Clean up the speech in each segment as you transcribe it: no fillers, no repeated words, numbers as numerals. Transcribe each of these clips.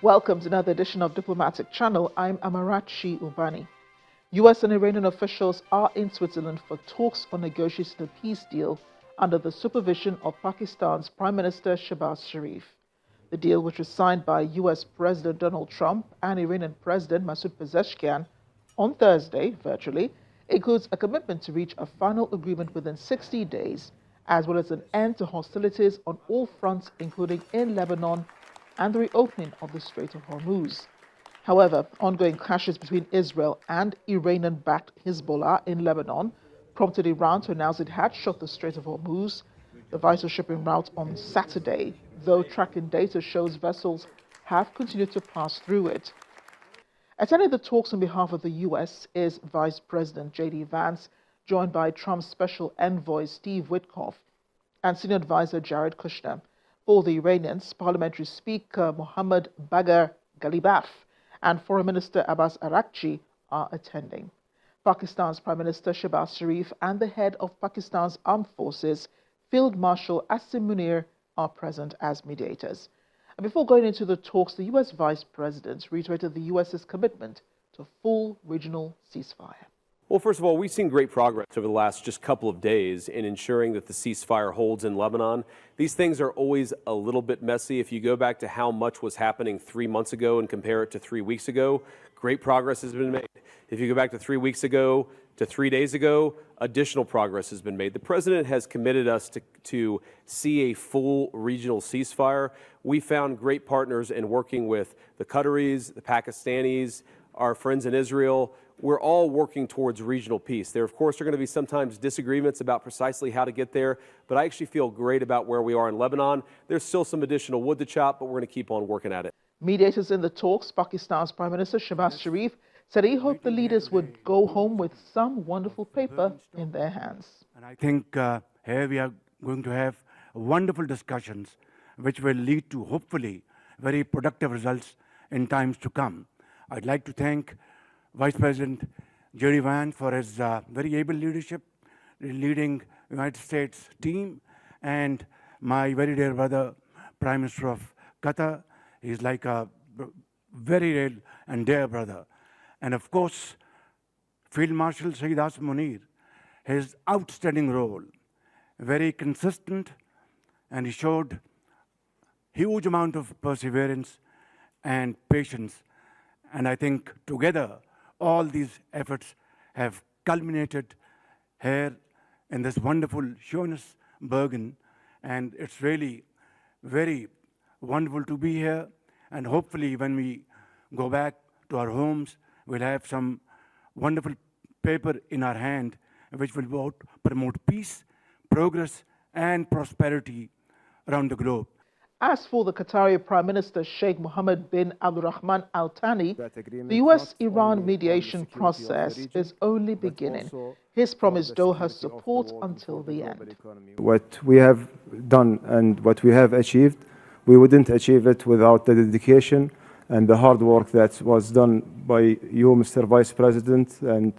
Welcome to another edition of Diplomatic Channel. I'm Amarachi Ubani. US and Iranian officials are in Switzerland for talks on negotiating a peace deal under the supervision of Pakistan's Prime Minister Shehbaz Sharif. The deal, which was signed by US President Donald Trump and Iranian President Masoud Pezeshkian on Thursday, virtually, includes a commitment to reach a final agreement within 60 days, as well as an end to hostilities on all fronts, including in Lebanon, and the reopening of the Strait of Hormuz. However, ongoing clashes between Israel and Iranian-backed Hezbollah in Lebanon prompted Iran to announce it had shut the Strait of Hormuz, the vital shipping route, on Saturday, though tracking data shows vessels have continued to pass through it. Attending the talks on behalf of the U.S. is Vice President J.D. Vance, joined by Trump's special envoy Steve Witkoff and senior advisor Jared Kushner. For the Iranians, Parliamentary Speaker Mohammad Bagher Ghalibaf and Foreign Minister Abbas Araghchi are attending. Pakistan's Prime Minister Shehbaz Sharif and the head of Pakistan's Armed Forces, Field Marshal Asim Munir, are present as mediators. And before going into the talks, the U.S. Vice President reiterated the U.S.'s commitment to full regional ceasefire. Well, first of all, we've seen great progress over the last just couple of days in ensuring that the ceasefire holds in Lebanon. These things are always a little bit messy. If you go back to how much was happening 3 months ago and compare it to 3 weeks ago, great progress has been made. If you go back to 3 weeks ago to 3 days ago, additional progress has been made. The president has committed us to see a full regional ceasefire. We found great partners in working with the Qataris, the Pakistanis, our friends in Israel. We're all working towards regional peace. There, of course, are going to be sometimes disagreements about precisely how to get there, but I actually feel great about where we are in Lebanon. There's still some additional wood to chop, but we're going to keep on working at it. Mediators in the talks, Pakistan's Prime Minister Shehbaz Sharif, said he hoped the leaders would go home with some wonderful paper in their hands. And I think here we are going to have wonderful discussions which will lead to, hopefully, very productive results in times to come. I'd like to thank Vice President J.D. Vance for his very able leadership, leading United States team, and my very dear brother, Prime Minister of Qatar. He's like a very real and dear brother. And of course, Field Marshal Sayyid Asim Munir, his outstanding role, very consistent, and he showed huge amount of perseverance and patience. And I think together, all these efforts have culminated here in this wonderful Schönes-Bergen, and it's really very wonderful to be here. And hopefully when we go back to our homes, we'll have some wonderful paper in our hand which will both promote peace, progress, and prosperity around the globe. As for the Qatari Prime Minister Sheikh Mohammed bin Abdulrahman Al Thani, the US-Iran mediation process is only beginning. His promised Doha support until the end. What we have done and what we have achieved, we wouldn't achieve it without the dedication and the hard work that was done by you, Mr. Vice President, and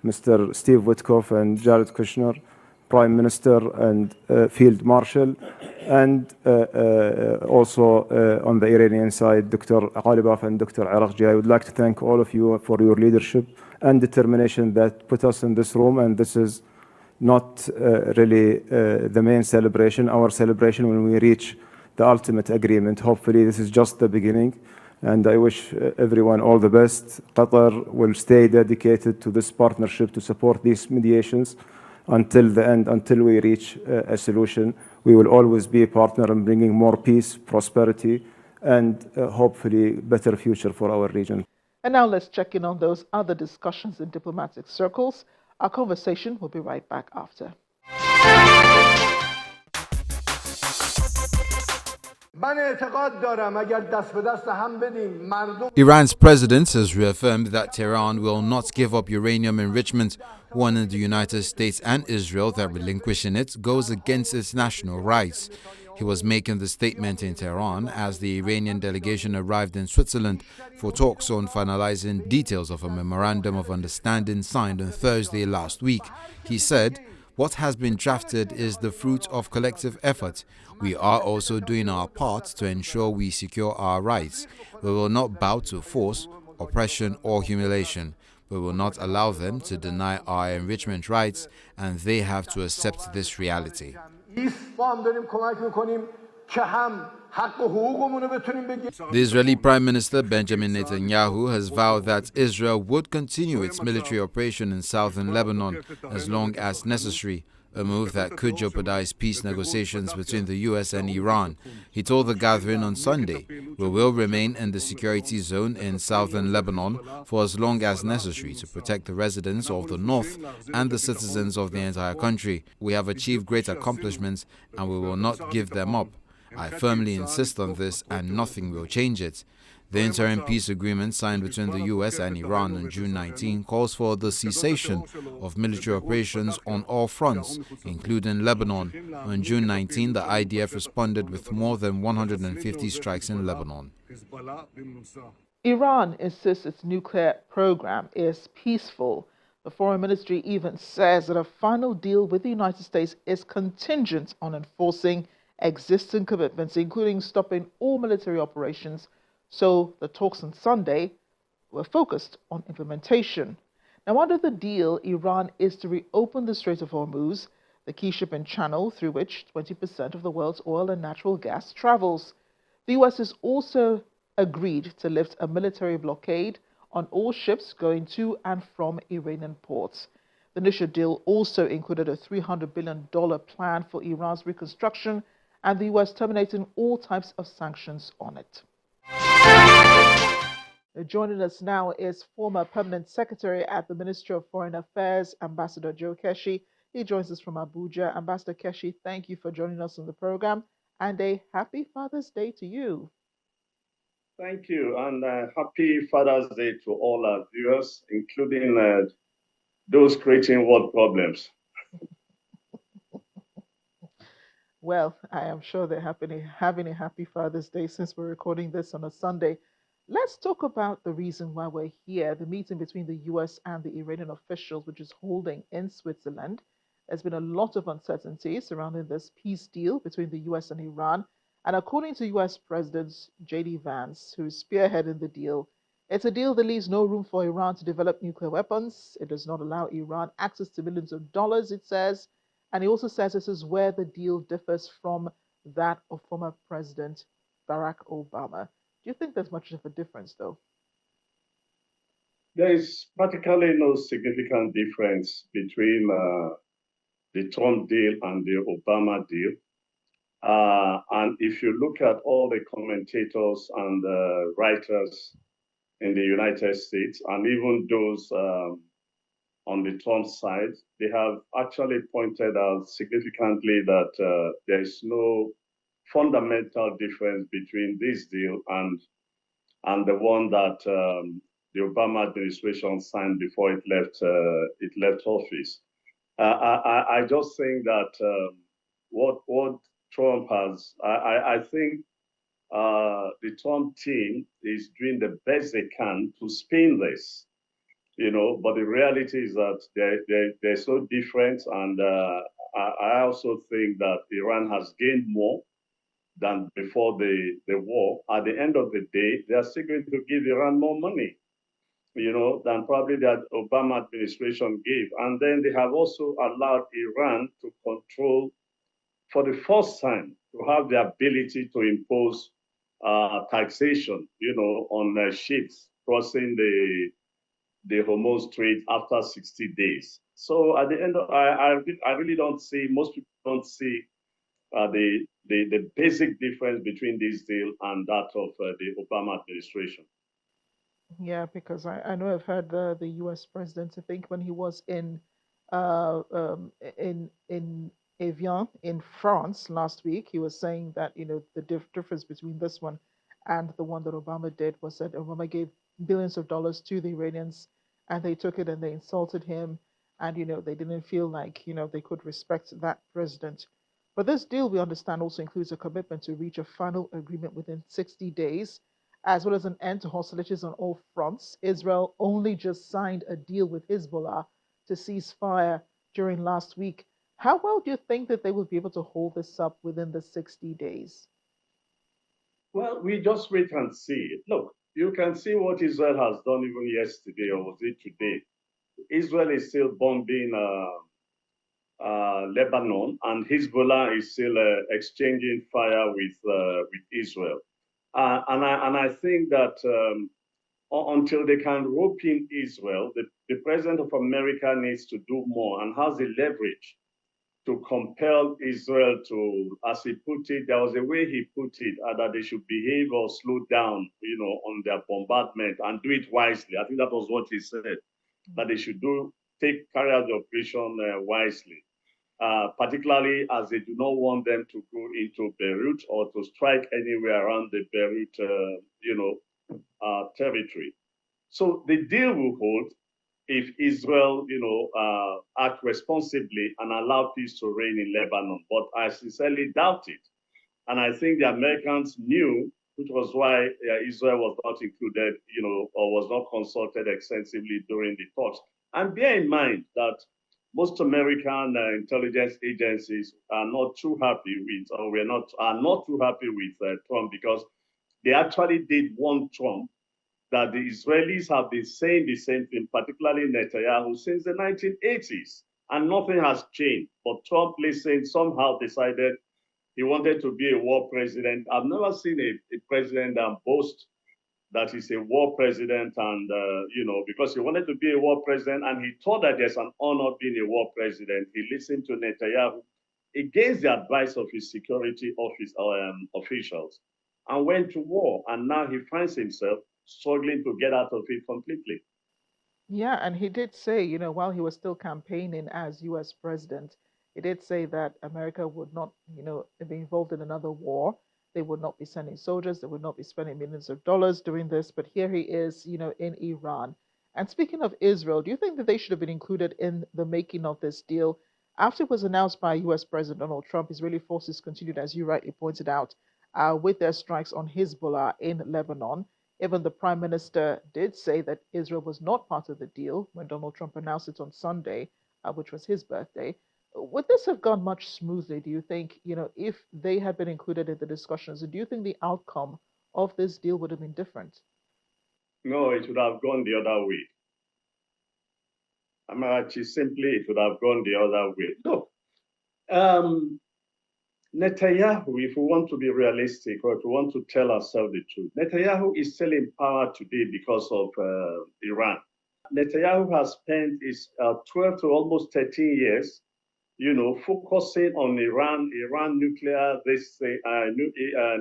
Mr. Steve Witkoff and Jared Kushner, Prime Minister and Field Marshal, and also on the Iranian side, Dr. Ghalibaf and Dr. Araghchi. I would like to thank all of you for your leadership and determination that put us in this room, and this is not really the main celebration. Our celebration when we reach the ultimate agreement. Hopefully this is just the beginning, and I wish everyone all the best. Qatar will stay dedicated to this partnership to support these mediations until the end, until we reach a solution. We will always be a partner in bringing more peace, prosperity, and hopefully better future for our region. And now let's check in on those other discussions in diplomatic circles. Our conversation will be right back after. Iran's president has reaffirmed that Tehran will not give up uranium enrichment, warning the United States and Israel that relinquishing it goes against its national rights. He was making the statement in Tehran as the Iranian delegation arrived in Switzerland for talks on finalizing details of a Memorandum of Understanding signed on Thursday last week. He said, What has been drafted is the fruit of collective effort. We are also doing our part to ensure we secure our rights. We will not bow to force, oppression, or humiliation. We will not allow them to deny our enrichment rights, and they have to accept this reality. The Israeli Prime Minister Benjamin Netanyahu has vowed that Israel would continue its military operation in southern Lebanon as long as necessary, a move that could jeopardize peace negotiations between the U.S. and Iran. He told the gathering on Sunday, "We will remain in the security zone in southern Lebanon for as long as necessary to protect the residents of the north and the citizens of the entire country. We have achieved great accomplishments and we will not give them up. I firmly insist on this and nothing will change it." The interim peace agreement signed between the U.S. and Iran on June 19 calls for the cessation of military operations on all fronts, including Lebanon. On June 19, the IDF responded with more than 150 strikes in Lebanon. Iran insists its nuclear program is peaceful. The foreign ministry even says that a final deal with the United States is contingent on enforcing existing commitments, including stopping all military operations. So the talks on Sunday were focused on implementation. Now, under the deal, Iran is to reopen the Strait of Hormuz, the key shipping channel through which 20% of the world's oil and natural gas travels. The U.S. has also agreed to lift a military blockade on all ships going to and from Iranian ports. The initial deal also included a $300 billion plan for Iran's reconstruction and the U.S. terminating all types of sanctions on it. Joining us now is former Permanent Secretary at the Ministry of Foreign Affairs, Ambassador Joe Keshi. He joins us from Abuja. Ambassador Keshi, thank you for joining us on the program, and a happy Father's Day to you. Thank you, and happy Father's Day to all our viewers, including those creating world problems. Well, I am sure they're having a happy Father's Day since we're recording this on a Sunday. Let's talk about the reason why we're here, the meeting between the US and the Iranian officials, which is holding in Switzerland. There's been a lot of uncertainty surrounding this peace deal between the US and Iran. And according to US President J.D. Vance, who's spearheading the deal, it's a deal that leaves no room for Iran to develop nuclear weapons. It does not allow Iran access to millions of dollars, it says. And he also says this is where the deal differs from that of former President Barack Obama. Do you think there's much of a difference, though? There is practically no significant difference between the Trump deal and the Obama deal. And if you look at all the commentators and writers in the United States, and even those on the Trump side, they have actually pointed out significantly that there is no fundamental difference between this deal and the one that the Obama administration signed before it left office. I just think that what Trump has, I think the Trump team is doing the best they can to spin this, but the reality is that they're so different, and I also think that Iran has gained more than before the war. At the end of the day, they are still going to give Iran more money, than probably that Obama administration gave. And then they have also allowed Iran to control, for the first time, to have the ability to impose taxation, on ships crossing the Hormuz Strait after 60 days. So at the end, I really don't see, most people don't see the basic difference between this deal and that of the Obama administration. Yeah, because I know I've heard the U.S. president, I think when he was in Evian in France last week, he was saying that the difference between this one and the one that Obama did was that Obama gave billions of dollars to the Iranians, and they took it and they insulted him, and they didn't feel like they could respect that president. But this deal, we understand, also includes a commitment to reach a final agreement within 60 days, as well as an end to hostilities on all fronts. Israel only just signed a deal with Hezbollah to cease fire during last week. How well do you think that they will be able to hold this up within the 60 days? Well, we just wait and see. Look, you can see what Israel has done even yesterday, or was it today? Israel is still bombing Lebanon, and Hezbollah is still exchanging fire with Israel. And I think that until they can rope in Israel, the president of America needs to do more and has the leverage to compel Israel to, as he put it, there was a way he put it, that they should behave or slow down, on their bombardment and do it wisely. I think that was what he said, that they should carry out the operation wisely. Particularly as they do not want them to go into Beirut or to strike anywhere around the Beirut, territory. So the deal will hold if Israel, act responsibly and allow peace to reign in Lebanon. But I sincerely doubt it. And I think the Americans knew, which was why Israel was not included, or was not consulted extensively during the talks. And bear in mind that most American intelligence agencies are not too happy with, or are not too happy with Trump, because they actually did want Trump, that the Israelis have been saying the same thing, particularly Netanyahu, since the 1980s, and nothing has changed. But Trump listened, somehow decided he wanted to be a war president. I've never seen a president that boast that he's a war president, and because he wanted to be a war president, and he thought that there's an honor being a war president. He listened to Netanyahu against the advice of his security office officials, and went to war. And now he finds himself struggling to get out of it completely. Yeah, and he did say, while he was still campaigning as US president, he did say that America would not, be involved in another war. They would not be sending soldiers, they would not be spending millions of dollars doing this. But here he is, in Iran. And speaking of Israel, do you think that they should have been included in the making of this deal? After it was announced by US President Donald Trump, Israeli forces continued, as you rightly pointed out, with their strikes on Hezbollah in Lebanon. Even the prime minister did say that Israel was not part of the deal when Donald Trump announced it on Sunday, which was his birthday. Would this have gone much smoothly, do you think, if they had been included in the discussions? And do you think the outcome of this deal would have been different? No, it would have gone the other way. Amarachi, simply, it would have gone the other way. Look, Netanyahu, if we want to be realistic, or if we want to tell ourselves the truth, Netanyahu is still in power today because of Iran. Netanyahu has spent his 12 to almost 13 years, focusing on Iran nuclear,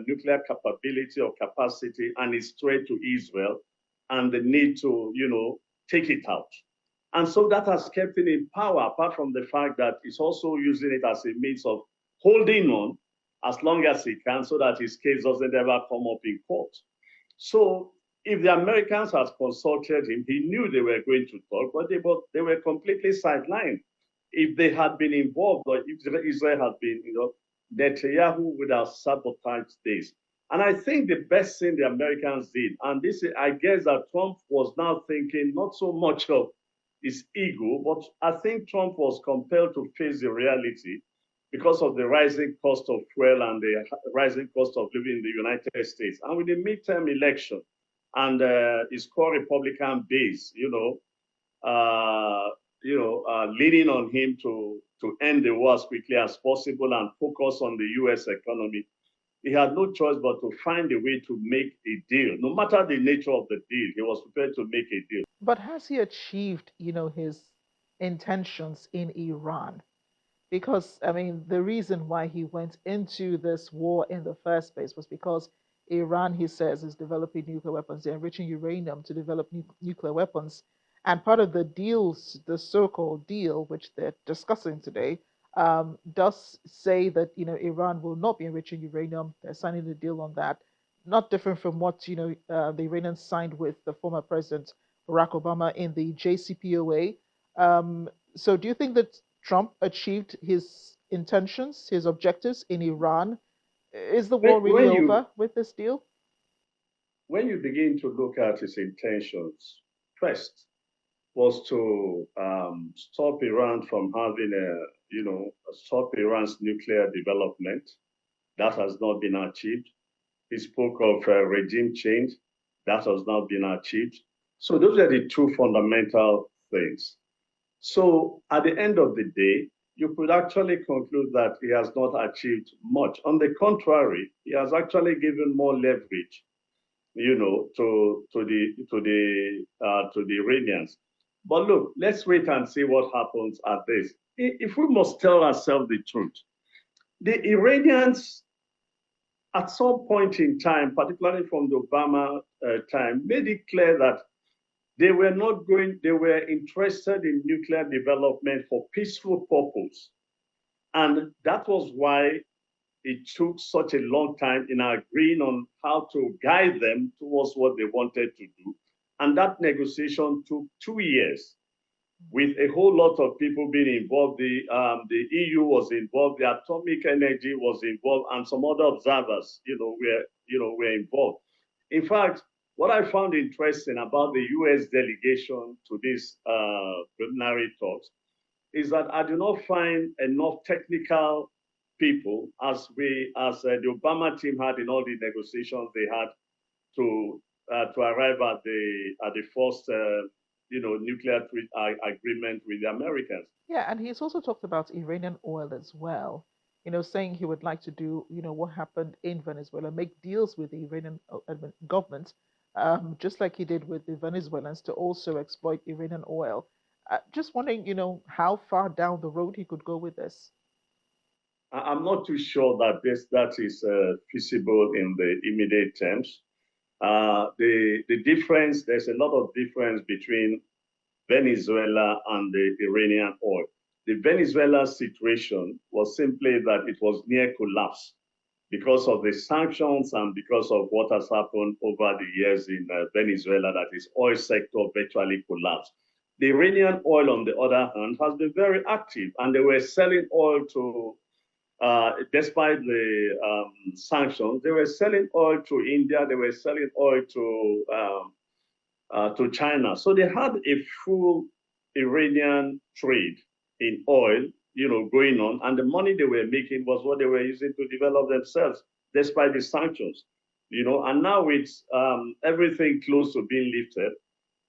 nuclear capability or capacity, and its threat to Israel, and the need to, take it out. And so that has kept him in power, apart from the fact that he's also using it as a means of holding on as long as he can, so that his case doesn't ever come up in court. So if the Americans had consulted him, he knew they were going to talk, but they were completely sidelined. If they had been involved, or if Israel had been, Netanyahu would have sabotaged this. And I think the best thing the Americans did, and this, I guess that Trump was now thinking not so much of his ego, but I think Trump was compelled to face the reality because of the rising cost of fuel and the rising cost of living in the United States. And with the midterm election and his core Republican base, leaning on him to end the war as quickly as possible and focus on the U.S. economy, he had no choice but to find a way to make a deal. No matter the nature of the deal, he was prepared to make a deal. But has he achieved, his intentions in Iran? Because, I mean, the reason why he went into this war in the first place was because Iran, he says, is developing nuclear weapons. They're enriching uranium to develop nuclear weapons. And part of the deals, the so-called deal, which they're discussing today, does say that, Iran will not be enriching uranium. They're signing the deal on that. Not different from what, the Iranians signed with the former president, Barack Obama, in the JCPOA. So do you think that Trump achieved his intentions, his objectives in Iran? Is the war really over with this deal? When you begin to look at his intentions, first was to stop Iran from having stop Iran's nuclear development. That has not been achieved. He spoke of regime change. That has not been achieved. So those are the two fundamental things. So at the end of the day, you could actually conclude that he has not achieved much. On the contrary, he has actually given more leverage, to the Iranians. But look, let's wait and see what happens at this. If we must tell ourselves the truth, the Iranians, at some point in time, particularly from the Obama time, made it clear that they were interested in nuclear development for peaceful purpose. And that was why it took such a long time in agreeing on how to guide them towards what they wanted to do. And that negotiation took 2 years, with a whole lot of people being involved. The EU was involved, the Atomic Energy was involved, and some other observers, were involved. In fact, what I found interesting about the US delegation to these preliminary talks is that I do not find enough technical people as the Obama team had in all the negotiations they had to arrive at the first nuclear agreement with the Americans. Yeah, and he's also talked about Iranian oil as well, saying he would like to do, what happened in Venezuela, make deals with the Iranian government, just like he did with the Venezuelans to also exploit Iranian oil. Just wondering, how far down the road he could go with this. I'm not too sure that that is feasible in the immediate terms. The difference, there's a lot of difference between Venezuela and the Iranian oil. The Venezuela situation was simply that it was near collapse because of the sanctions and because of what has happened over the years in Venezuela, that is oil sector virtually collapsed. The Iranian oil, on the other hand, has been very active, and they were selling oil to, despite the sanctions, they were selling oil to India, they were selling oil to China. So they had a full Iranian trade in oil, going on, and the money they were making was what they were using to develop themselves, despite the sanctions, and now with everything close to being lifted,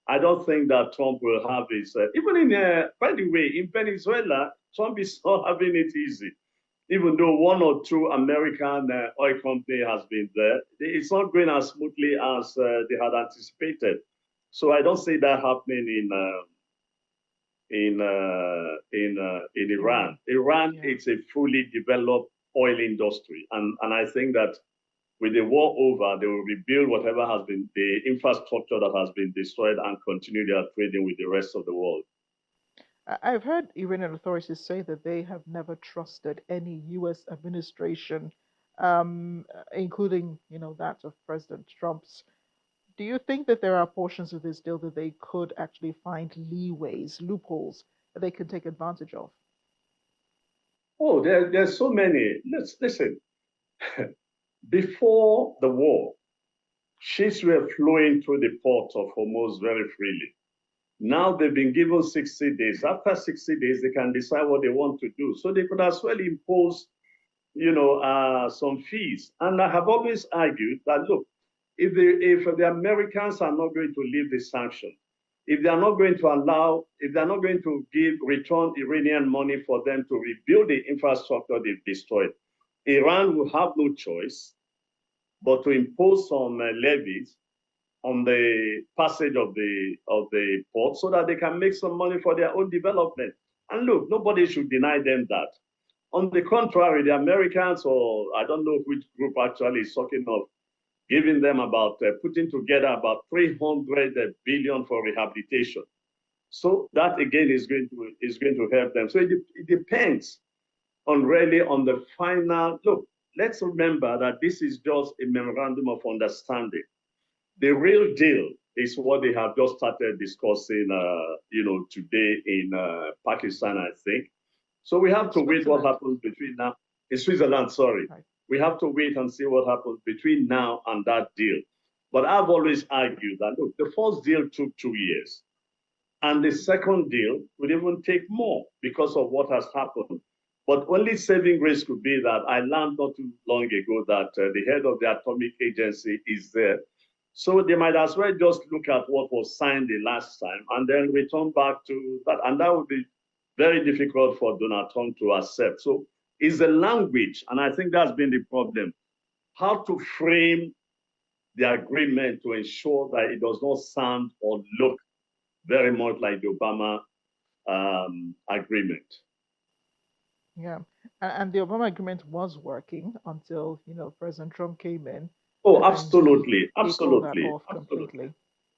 I don't think that Trump will have his, even by the way, in Venezuela, Trump is not having it easy. Even though one or two American oil company has been there, it's not going as smoothly as they had anticipated. So I don't see that happening in Iran. Iran, yeah. It's a fully developed oil industry, and I think that with the war over, they will rebuild whatever has been the infrastructure that has been destroyed and continue their trading with the rest of the world. I've heard Iranian authorities say that they have never trusted any U.S. administration, including, that of President Trump's. Do you think that there are portions of this deal that they could actually find leeways, loopholes that they can take advantage of? Oh, there's so many. Listen. Before the war, ships were flowing through the port of Hormuz very freely. Now they've been given 60 days. After 60 days, they can decide what they want to do. So they could as well impose, some fees. And I have always argued that, look, if the Americans are not going to leave the sanction, if they're not going to return Iranian money for them to rebuild the infrastructure they've destroyed, Iran will have no choice but to impose some levies on the passage of the port so that they can make some money for their own development. And look, nobody should deny them that. On the contrary, the Americans, or I don't know which group actually is talking of giving them putting together about 300 billion for rehabilitation. So that again is going to help them. So it depends on the final, look, let's remember that this is just a memorandum of understanding. The real deal is what they have just started discussing, today in Pakistan, I think. So we have to wait what happens between now, in Switzerland, sorry. Right. We have to wait and see what happens between now and that deal. But I've always argued that, look, the first deal took 2 years. And the second deal would even take more because of what has happened. But only saving grace could be that I learned not too long ago that the head of the Atomic Agency is there. So they might as well just look at what was signed the last time and then return back to that. And that would be very difficult for Donald Trump to accept. So it's the language, and I think that's been the problem. How to frame the agreement to ensure that it does not sound or look very much like the Obama agreement. Yeah, and the Obama agreement was working until President Trump came in, Oh, and he called that absolutely. off completely.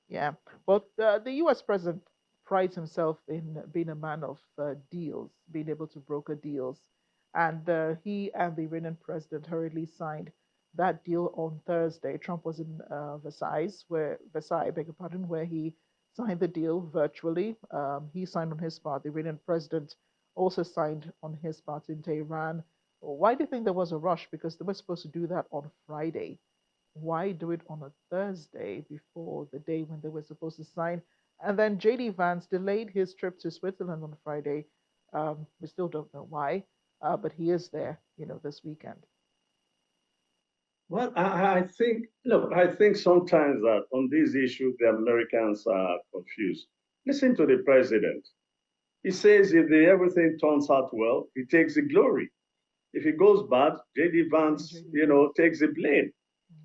Yeah, but the U.S. president prides himself in being a man of deals, being able to broker deals, and he and the Iranian president hurriedly signed that deal on Thursday. Trump was in Versailles, beg your pardon, where he signed the deal virtually. He signed on his part. The Iranian president also signed on his part in Tehran. Why do you think there was a rush? Because they were supposed to do that on Friday. Why do it on a Thursday before the day when they were supposed to sign? And then JD Vance delayed his trip to Switzerland on Friday. We still don't know why, but he is there, this weekend. Well, I think, look, I think sometimes that on these issues, the Americans are confused. Listen to the president. He says if everything turns out well, he takes the glory. If it goes bad, JD Vance, takes the blame.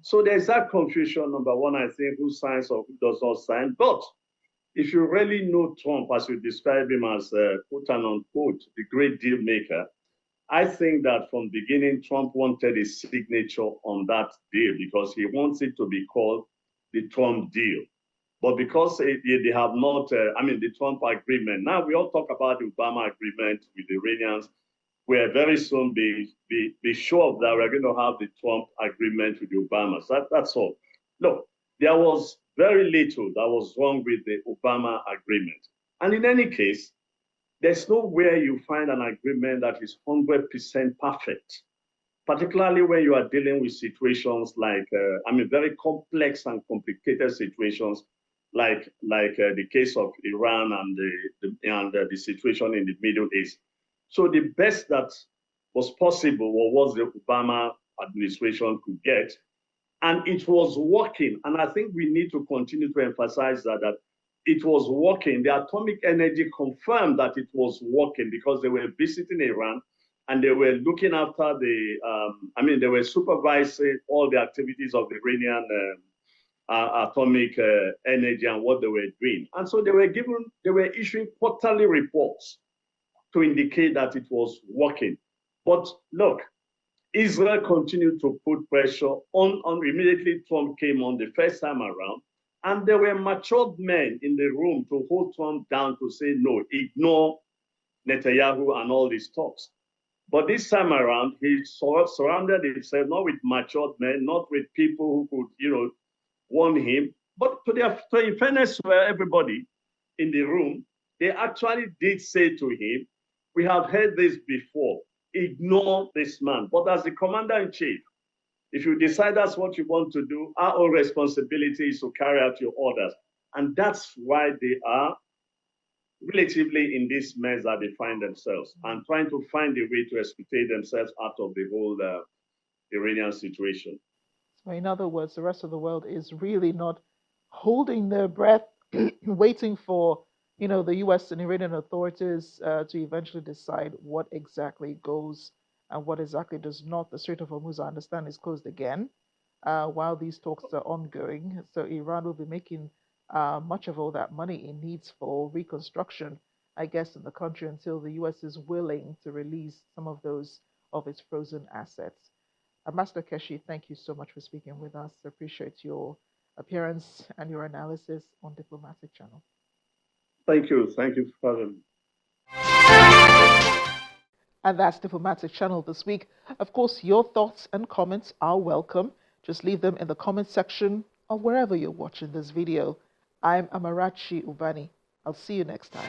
So there's that confusion, number one, I think, who signs or who does not sign. But if you really know Trump, as you describe him as, quote and unquote, the great deal maker, I think that from the beginning, Trump wanted a signature on that deal because he wants it to be called the Trump deal. But because they have not, the Trump agreement, now we all talk about the Obama agreement with the Iranians. We'll very soon be sure that we're going to have the Trump agreement with the Obamas. That's all. Look, there was very little that was wrong with the Obama agreement. And in any case, there's nowhere you find an agreement that is 100% perfect, particularly when you are dealing with situations like, very complex and complicated situations like the case of Iran and the situation in the Middle East. So the best that was possible was the Obama administration could get, and it was working. And I think we need to continue to emphasize that it was working. The Atomic Energy confirmed that it was working because they were visiting Iran and they were looking after they were supervising all the activities of the Iranian atomic energy and what they were doing. And so they were issuing quarterly reports to indicate that it was working. But look, Israel continued to put pressure on immediately Trump came on the first time around. And there were matured men in the room to hold Trump down to say, no, ignore Netanyahu and all these talks. But this time around, he surrounded himself not with matured men, not with people who could, warn him, but in fairness to everybody in the room, they actually did say to him, we have heard this before, ignore this man. But as the commander-in-chief, if you decide that's what you want to do, our own responsibility is to carry out your orders. And that's why they are relatively in this mess that they find themselves and trying to find a way to extricate themselves out of the whole Iranian situation. So in other words, the rest of the world is really not holding their breath, waiting for the U.S. and Iranian authorities to eventually decide what exactly goes and what exactly does not. The Strait of Hormuz, I understand, is closed again while these talks are ongoing. So Iran will be making much of all that money it needs for reconstruction, I guess, in the country until the U.S. is willing to release some of its frozen assets. Ambassador Keshi, thank you so much for speaking with us. I appreciate your appearance and your analysis on Diplomatic Channel. Thank you. Thank you for having me. And that's Diplomatic Channel this week. Of course, your thoughts and comments are welcome. Just leave them in the comment section or wherever you're watching this video. I'm Amarachi Ubani. I'll see you next time.